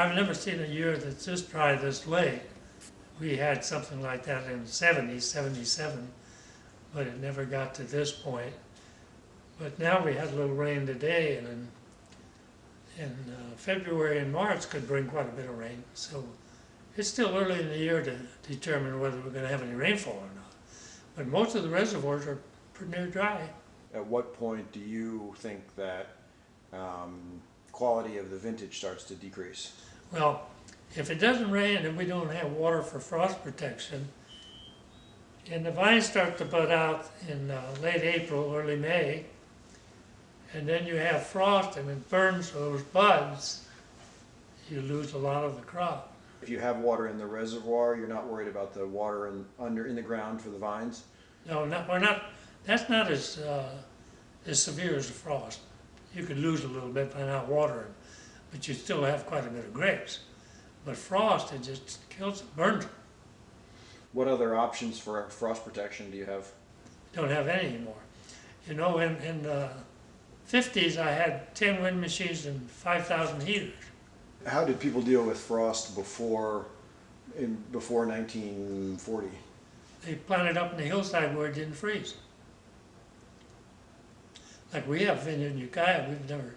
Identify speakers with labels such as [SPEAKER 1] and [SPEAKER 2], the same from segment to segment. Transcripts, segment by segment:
[SPEAKER 1] I've never seen a year that's this dry this late. We had something like that in the 70s, 77, but it never got to this point. But now we had a little rain today, and in February and March could bring quite a bit of rain. So it's still early in the year to determine whether we're going to have any rainfall or not. But most of the reservoirs are pretty near dry.
[SPEAKER 2] At what point do you think that quality of the vintage starts to decrease?
[SPEAKER 1] Well, if it doesn't rain and we don't have water for frost protection, and the vines start to bud out in late April, early May, and then you have frost and it burns those buds, you lose a lot of the crop.
[SPEAKER 2] If you have water in the reservoir, you're not worried about the water in the ground for the vines?
[SPEAKER 1] No, we're not. That's not as severe as the frost. You could lose a little bit by not watering, but you still have quite a bit of grapes. But frost, it just kills them, burns them.
[SPEAKER 2] What other options for frost protection do you have?
[SPEAKER 1] Don't have any anymore. You know, in the 50s, I had 10 wind machines and 5,000 heaters.
[SPEAKER 2] How did people deal with frost before 1940?
[SPEAKER 1] They planted up in the hillside where it didn't freeze. Like we have vineyard in Ukiah, we've never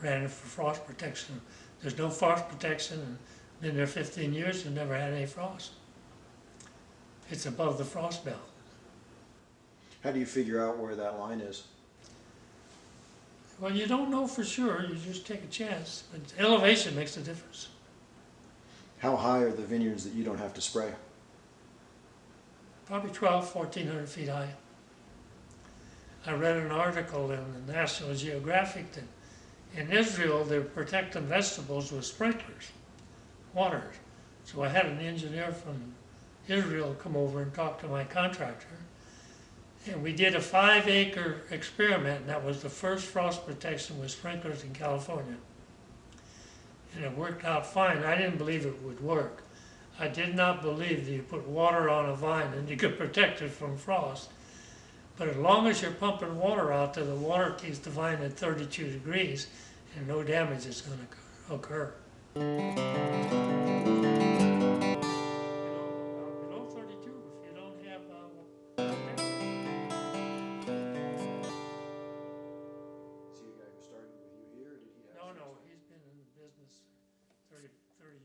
[SPEAKER 1] ran it for frost protection. There's no frost protection, and been there 15 years and never had any frost. It's above the frost belt.
[SPEAKER 2] How do you figure out where that line is?
[SPEAKER 1] Well, you don't know for sure, you just take a chance, but elevation makes a difference.
[SPEAKER 2] How high are the vineyards that you don't have to spray?
[SPEAKER 1] Probably 1,400 feet high. I read an article in the National Geographic that in Israel they're protecting vegetables with sprinklers, waters. So I had an engineer from Israel come over and talk to my contractor. And we did a 5-acre experiment, and that was the first frost protection with sprinklers in California. And it worked out fine. I didn't believe it would work. I did not believe that you put water on a vine and you could protect it from frost. But as long as you're pumping water out there, the water keeps the vine at 32 degrees and no damage is going to occur.